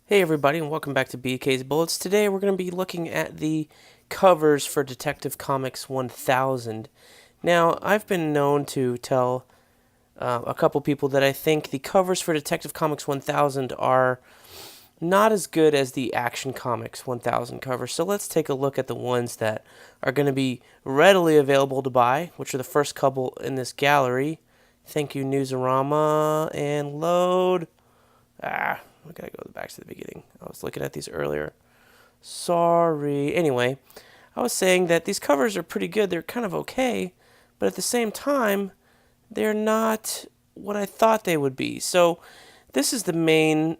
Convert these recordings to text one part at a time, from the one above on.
Hey everybody, and welcome back to BK's Bullets. Today we're going to be looking at the covers for Detective Comics 1000. Now, I've been known to tell a couple people that I think the covers for Detective Comics 1000 are not as good as the Action Comics 1000 covers. So let's take a look at the ones that are going to be readily available to buy, which are the first couple in this gallery. Thank you, Newsarama, and load. We gotta go back to the beginning. I was looking at these earlier. Sorry. Anyway, I was saying that these covers are pretty good. They're kind of okay, but at the same time, they're not what I thought they would be. So, this is the main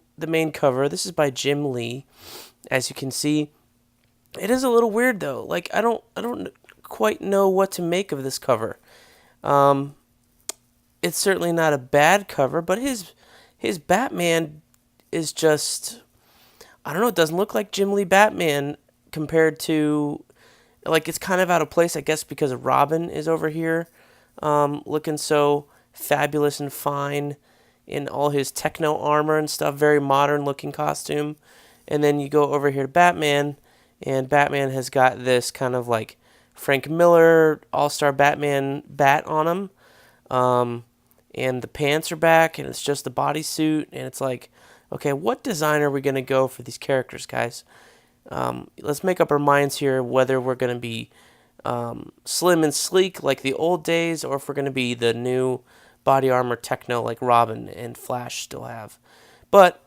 cover. This is by Jim Lee. As you can see, it is a little weird though. Like I don't quite know what to make of this cover. Um, it's certainly not a bad cover, but his Batman is just, I don't know, it doesn't look like Jim Lee Batman compared to, like, it's kind of out of place, I guess, because Robin is over here looking so fabulous and fine in all his techno armor and stuff, very modern looking costume. And then you go over here to Batman, and Batman has got this kind of like Frank Miller All-Star Batman bat on him. Um, and the pants are back, and it's just the bodysuit, and it's like, okay, what design are we going to go for these characters, guys? Let's make up our minds here whether we're going to be slim and sleek like the old days, or if we're going to be the new body armor techno like Robin and Flash still have. But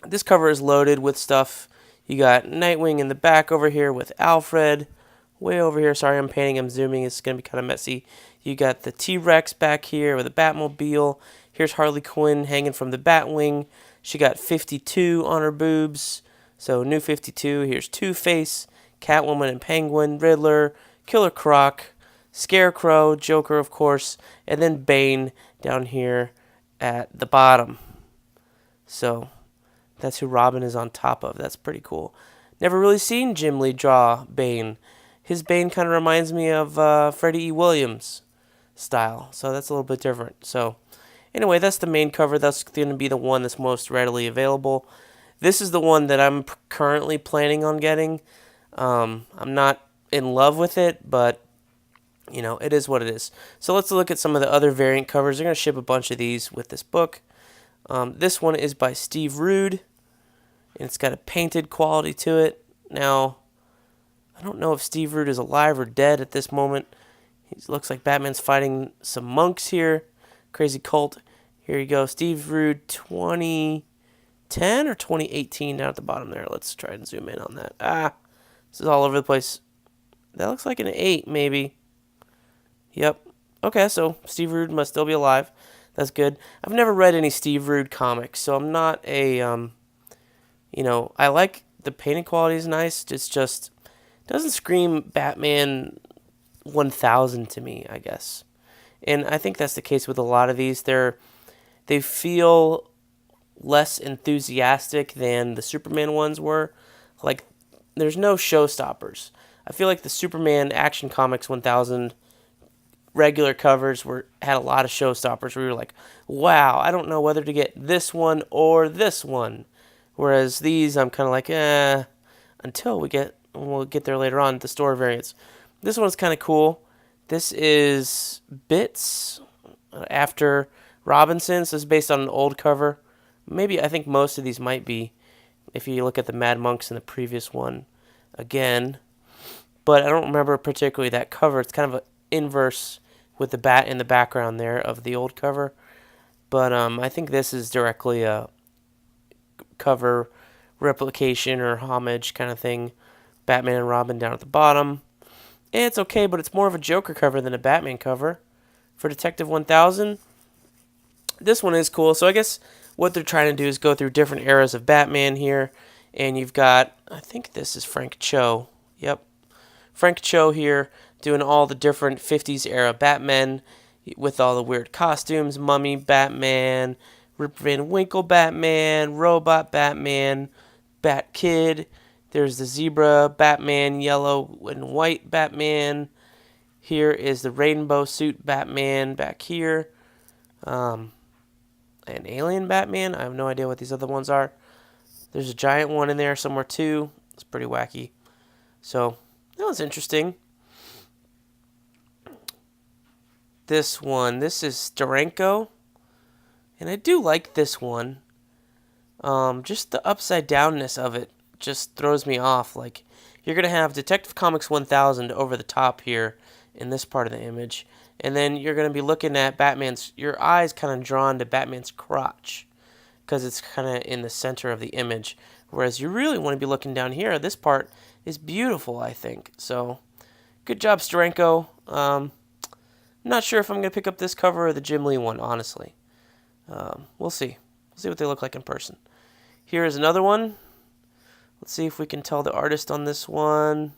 this cover is loaded with stuff. You got Nightwing in the back over here with Alfred. Way over here, sorry I'm painting, I'm zooming, it's going to be kind of messy. You got the T-Rex back here with a Batmobile. Here's Harley Quinn hanging from the Batwing. She got 52 on her boobs. So new 52. Here's Two-Face, Catwoman and Penguin, Riddler, Killer Croc, Scarecrow, Joker of course, and then Bane down here at the bottom. So that's who Robin is on top of. That's pretty cool. Never really seen Jim Lee draw Bane. His Bane kind of reminds me of Freddie E. Williams style, so that's a little bit different. So anyway, that's the main cover. That's going to be the one that's most readily available. This is the one that I'm currently planning on getting. I'm not in love with it, but you know, it is what it is. So let's look at some of the other variant covers. They're going to ship a bunch of these with this book. This one is by Steve Rude, and it's got a painted quality to it. Now, I don't know if Steve Rude is alive or dead at this moment. He looks like Batman's fighting some monks here. Crazy cult. Here you go. Steve Rude 2010 or 2018 down at the bottom there. Let's try and zoom in on that. This is all over the place. That looks like an 8 maybe. Yep. Okay, so Steve Rude must still be alive. That's good. I've never read any Steve Rude comics, so I'm not a, I like the painting quality is nice. It's just, doesn't scream Batman 1000 to me, I guess. And I think that's the case with a lot of these. They feel less enthusiastic than the Superman ones were. Like, there's no showstoppers. I feel like the Superman Action Comics 1000 regular covers had a lot of showstoppers. We were like, wow, I don't know whether to get this one or this one. Whereas these, I'm kind of like, until we'll get there later on, the store variants. This one's kind of cool. This is Bits after Robinson. So it's based on an old cover. Maybe, I think most of these might be, if you look at the Mad Monks in the previous one again. But I don't remember particularly that cover. It's kind of an inverse with the bat in the background there of the old cover. But I think this is directly a cover replication or homage kind of thing. Batman and Robin down at the bottom. And it's okay, but it's more of a Joker cover than a Batman cover. For Detective 1000, this one is cool. So I guess what they're trying to do is go through different eras of Batman here. And you've got, I think this is Frank Cho. Yep. Frank Cho here doing all the different 50s era Batmen with all the weird costumes. Mummy Batman, Rip Van Winkle Batman, Robot Batman, Bat Kid. There's the zebra Batman, yellow and white Batman. Here is the rainbow suit Batman back here. An alien Batman. I have no idea what these other ones are. There's a giant one in there somewhere too. It's pretty wacky. So that was interesting. This one, this is Steranko, and I do like this one. Just the upside downness of it just throws me off. Like, you're gonna have Detective Comics 1000 over the top here in this part of the image, and then you're gonna be looking at Batman's. Your eyes kind of drawn to Batman's crotch because it's kind of in the center of the image. Whereas you really want to be looking down here. This part is beautiful, I think. So, good job, Steranko. I'm not sure if I'm going to pick up this cover or the Jim Lee one, honestly. We'll see. We'll see what they look like in person. Here is another one. Let's see if we can tell the artist on this one.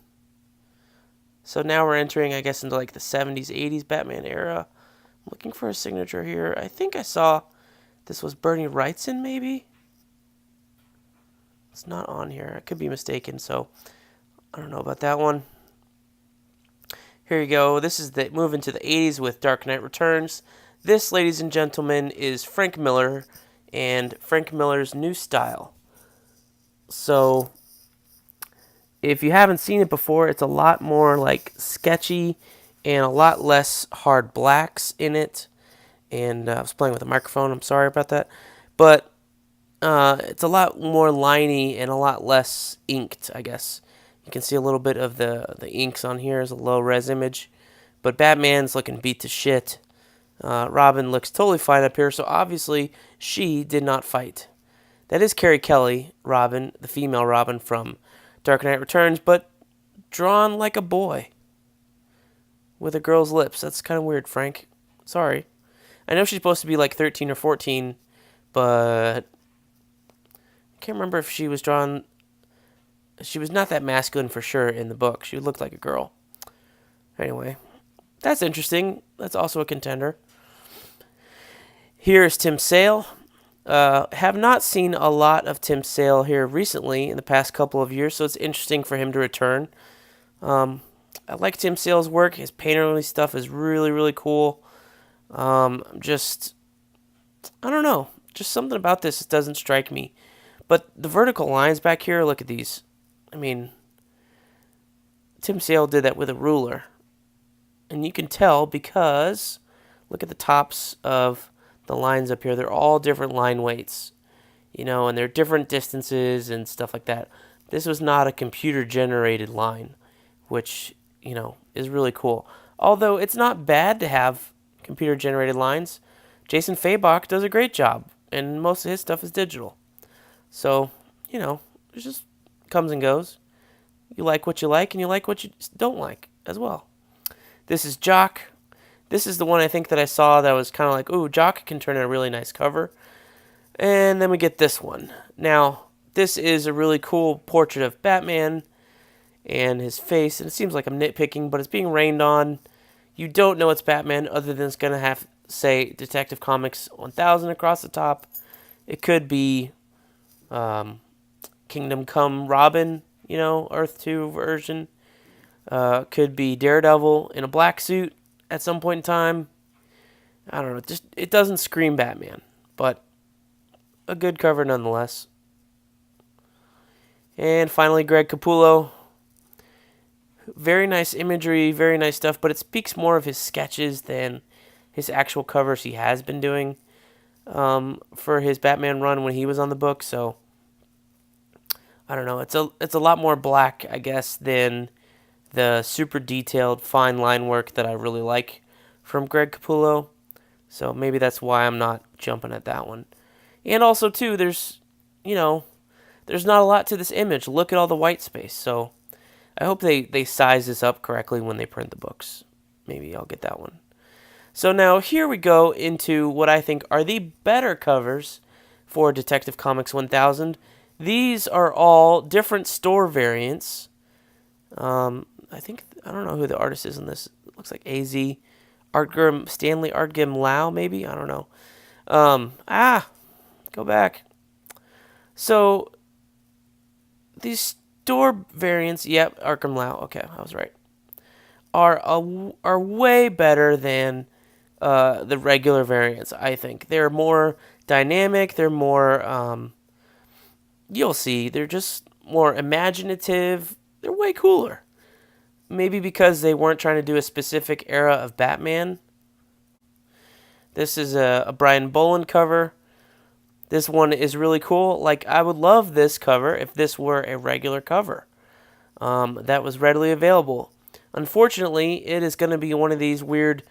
So now we're entering, I guess, into like the 70s, 80s Batman era. I'm looking for a signature here. I think I saw this was Bernie Wrightson, maybe? It's not on here. I could be mistaken, so I don't know about that one. Here you go. This is the move into the 80s with Dark Knight Returns. This, ladies and gentlemen, is Frank Miller and Frank Miller's new style. So, if you haven't seen it before, it's a lot more like sketchy and a lot less hard blacks in it. And I was playing with a microphone. I'm sorry about that. But it's a lot more liney and a lot less inked, I guess. You can see a little bit of the inks on here as a low-res image. But Batman's looking beat to shit. Robin looks totally fine up here, so obviously she did not fight. That is Carrie Kelly, Robin, the female Robin from Dark Knight Returns, but drawn like a boy with a girl's lips. That's kind of weird, Frank. Sorry. I know she's supposed to be like 13 or 14, but I can't remember if she was drawn. She was not that masculine for sure in the book. She looked like a girl. Anyway, that's interesting. That's also a contender. Here's Tim Sale. Have not seen a lot of Tim Sale here recently in the past couple of years, so it's interesting for him to return. I like Tim Sale's work. His painterly stuff is really, really cool. I don't know. Just something about this doesn't strike me. But the vertical lines back here, look at these. I mean, Tim Sale did that with a ruler. And you can tell because look at the tops of the lines up here. They're all different line weights, and they're different distances and stuff like that. This was not a computer-generated line, which, is really cool. Although it's not bad to have computer-generated lines. Jason Fabok does a great job, and most of his stuff is digital. So, it just comes and goes. You like what you like, and you like what you don't like as well. This is Jock. This is the one I think that I saw that was kind of like, ooh, Jock can turn in a really nice cover. And then we get this one. Now, this is a really cool portrait of Batman and his face. And it seems like I'm nitpicking, but it's being rained on. You don't know it's Batman other than it's going to have, say, Detective Comics 1000 across the top. It could be Kingdom Come Robin, Earth 2 version. Could be Daredevil in a black suit at some point in time. I don't know. It doesn't scream Batman, but a good cover nonetheless. And finally, Greg Capullo. Very nice imagery, very nice stuff, but it speaks more of his sketches than his actual covers he has been doing for his Batman run when he was on the book. So I don't know. It's a lot more black, I guess, than the super detailed fine line work that I really like from Greg Capullo. So maybe that's why I'm not jumping at that one. And also, too, there's not a lot to this image. Look at all the white space. So I hope they size this up correctly when they print the books. Maybe I'll get that one. So now here we go into what I think are the better covers for Detective Comics 1000. These are all different store variants. I don't know who the artist is in this. It looks like AZ. Stanley Artgrim Lau, maybe? I don't know. Go back. So, these store variants, yep, Arkham Lau, okay, I was right, are way better than the regular variants, I think. They're more dynamic, they're more you'll see. They're just more imaginative. They're way cooler. Maybe because they weren't trying to do a specific era of Batman. This is a Brian Bolland cover. This one is really cool. Like, I would love this cover if this were a regular cover that was readily available. Unfortunately, it is going to be one of these weird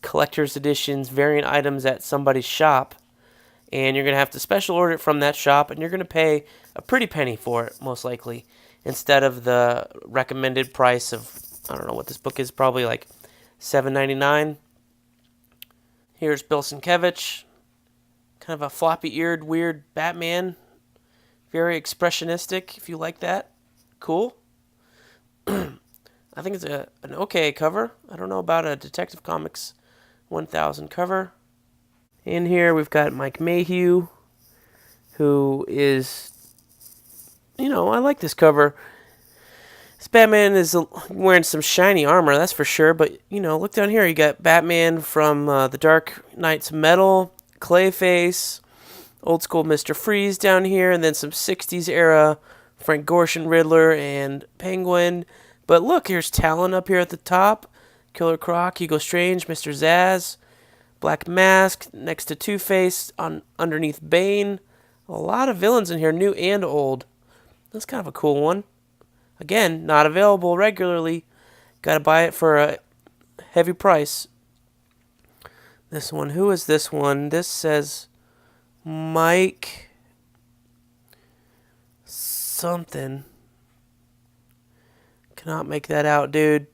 collector's editions variant items at somebody's shop, and you're going to have to special order it from that shop, and you're going to pay a pretty penny for it, most likely, instead of the recommended price of, I don't know what this book is, probably like $7.99. Here's Bill Sienkiewicz, kind of a floppy-eared, weird Batman, very expressionistic, if you like that. Cool. I think it's an okay cover. I don't know about a Detective Comics 1000 cover. In here, we've got Mike Mayhew, who is, I like this cover. This Batman is wearing some shiny armor, that's for sure. But, look down here. You got Batman from The Dark Knight's Metal, Clayface, old school Mr. Freeze down here, and then some 60s era Frank Gorshin Riddler and Penguin. But look, here's Talon up here at the top, Killer Croc, Hugo Strange, Mr. Zsasz, Black Mask next to Two-Face, underneath Bane. A lot of villains in here, new and old. That's kind of a cool one. Again, not available regularly. Got to buy it for a heavy price. This one, who is this one? This says Mike something. Cannot make that out, dude.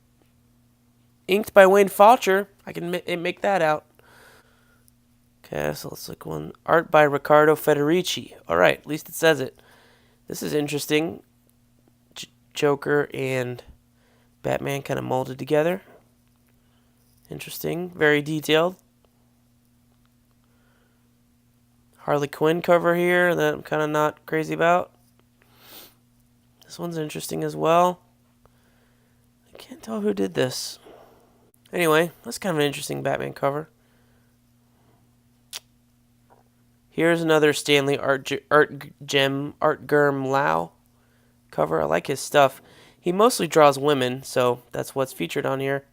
Inked by Wayne Faucher. I can make that out. Okay, so let's look one. Art by Riccardo Federici. Alright, at least it says it. This is interesting. Joker and Batman kind of molded together. Interesting. Very detailed. Harley Quinn cover here that I'm kind of not crazy about. This one's interesting as well. I can't tell who did this. Anyway, that's kind of an interesting Batman cover. Here's another Stanley Art Germ Lau cover. I like his stuff. He mostly draws women, so that's what's featured on here.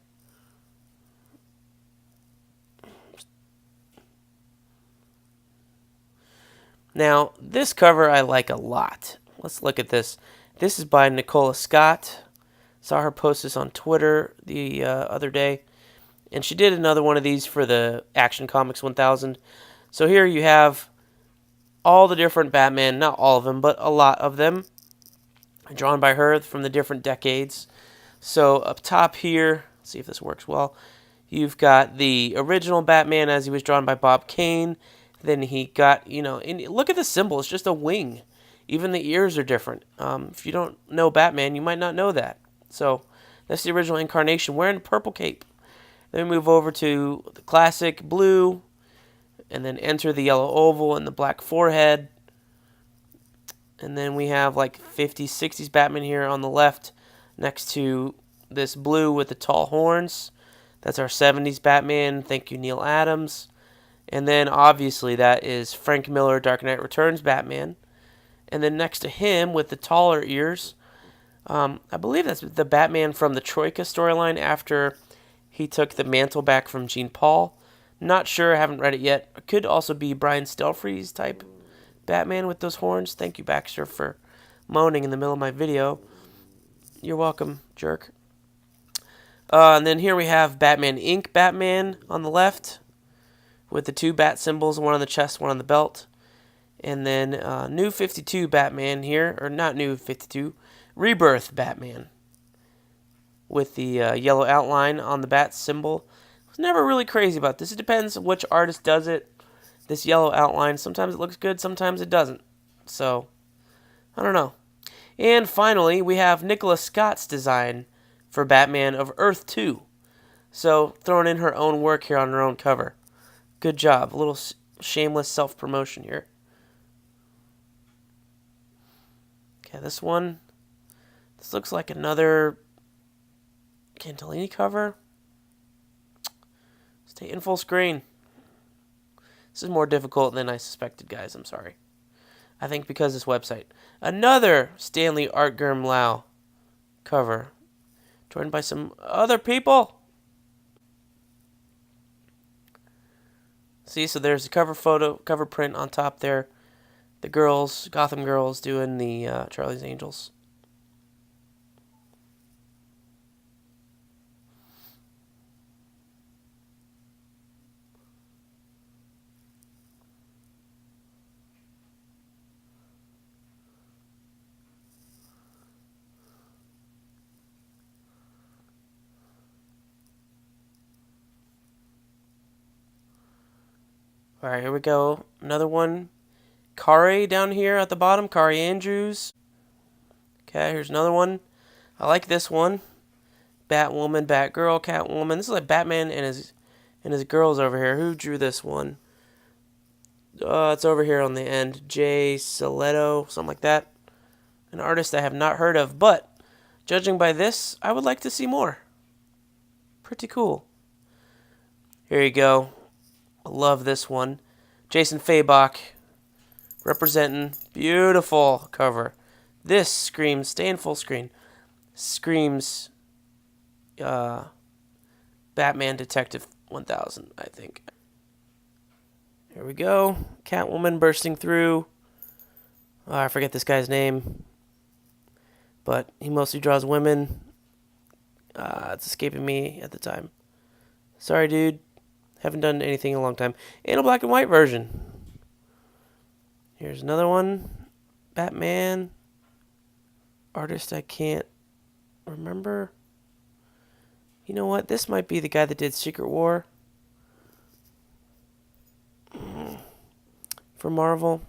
Now, this cover I like a lot. Let's look at this. This is by Nicola Scott. Saw her post this on Twitter the other day. And she did another one of these for the Action Comics 1000. So here you have all the different Batman, not all of them, but a lot of them, drawn by her from the different decades. So up top here, let's see if this works well, you've got the original Batman as he was drawn by Bob Kane. Then he got, and look at the symbol, it's just a wing. Even the ears are different. If you don't know Batman, you might not know that. So that's the original incarnation wearing a purple cape. Then we move over to the classic blue, and then enter the yellow oval and the black forehead. And then we have like 50s, 60s Batman here on the left next to this blue with the tall horns. That's our 70s Batman. Thank you, Neil Adams. And then obviously that is Frank Miller, Dark Knight Returns Batman. And then next to him with the taller ears, I believe that's the Batman from the Troika storyline after he took the mantle back from Jean Paul. Not sure, I haven't read it yet. It could also be Brian Stelfreeze type Batman with those horns. Thank you, Baxter, for moaning in the middle of my video. You're welcome, jerk. And then here we have Batman Inc. Batman on the left with the two bat symbols, one on the chest, one on the belt. And then New 52 Batman here, or not New 52, Rebirth Batman with the yellow outline on the bat symbol. I was never really crazy about this. It depends which artist does it. This yellow outline, sometimes it looks good, sometimes it doesn't. So, I don't know. And finally, we have Nicola Scott's design for Batman of Earth 2. So, throwing in her own work here on her own cover. Good job. A little shameless self-promotion here. Okay, this one. This looks like another Cantillini cover. Stay in full screen. This is more difficult than I suspected, guys. I'm sorry. I think because of this website. Another Stanley Art Germ Lau cover. Joined by some other people. See, so there's the cover photo, cover print on top there. The girls, Gotham girls, doing the Charlie's Angels. All right, here we go. Another one. Kari down here at the bottom. Kari Andrews. Okay, here's another one. I like this one. Batwoman, Batgirl, Catwoman. This is like Batman and his girls over here. Who drew this one? It's over here on the end. Jay Saletto, something like that. An artist I have not heard of, but judging by this, I would like to see more. Pretty cool. Here you go. I love this one. Jason Fabok representing. Beautiful cover. This screams, stay in full screen, screams Batman Detective 1000, I think. Here we go. Catwoman bursting through. Oh, I forget this guy's name. But he mostly draws women. It's escaping me at the time. Sorry, dude. Haven't done anything in a long time. And a black and white version. Here's another one. Batman. Artist I can't remember. You know what? This might be the guy that did Secret War. For Marvel.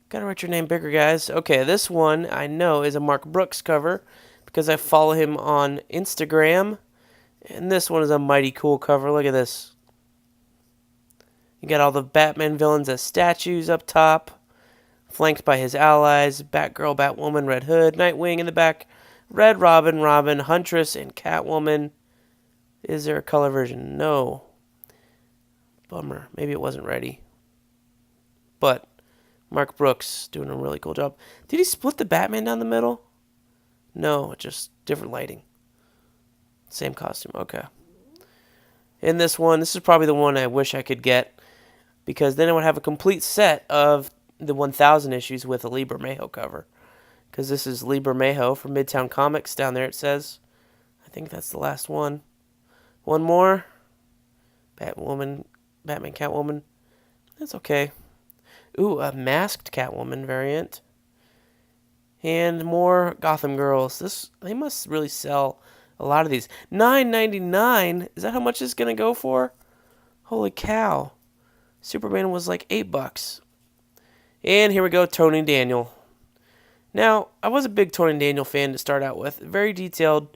Gotta write your name bigger, guys. Okay, this one I know is a Mark Brooks cover because I follow him on Instagram. And this one is a mighty cool cover. Look at this. You got all the Batman villains as statues up top, flanked by his allies, Batgirl, Batwoman, Red Hood, Nightwing in the back, Red Robin, Robin, Huntress, and Catwoman. Is there a color version? No. Bummer. Maybe it wasn't ready. But Mark Brooks doing a really cool job. Did he split the Batman down the middle? No, just different lighting. Same costume. Okay. In this one, this is probably the one I wish I could get, because then I would have a complete set of the 1000 issues with a Lee Bermejo cover. Because this is Lee Bermejo from Midtown Comics. Down there it says. I think that's the last one. One more. Batman, Catwoman. That's okay. Ooh, a masked Catwoman variant. And more Gotham Girls. They must really sell a lot of these. $9.99. Is that how much it's gonna go for? Holy cow! Superman was like $8. And here we go, Tony Daniel. Now, I was a big Tony Daniel fan to start out with. Very detailed,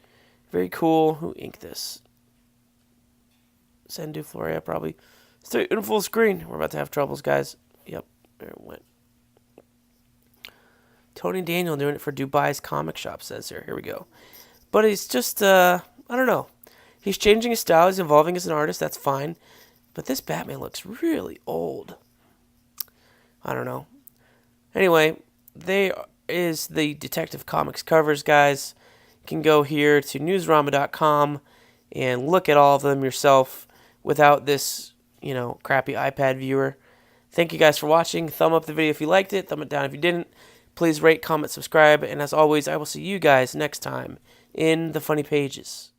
very cool. Who inked this? Sandu Florea, probably. Stay in full screen. We're about to have troubles, guys. Yep, there it went. Tony Daniel doing it for Dubai's comic shop, says here. Here we go. But he's just, I don't know. He's changing his style. He's evolving as an artist. That's fine. But this Batman looks really old. I don't know. Anyway, there is the Detective Comics covers, guys. You can go here to newsrama.com and look at all of them yourself without this, crappy iPad viewer. Thank you guys for watching. Thumb up the video if you liked it. Thumb it down if you didn't. Please rate, comment, subscribe. And as always, I will see you guys next time in the funny pages.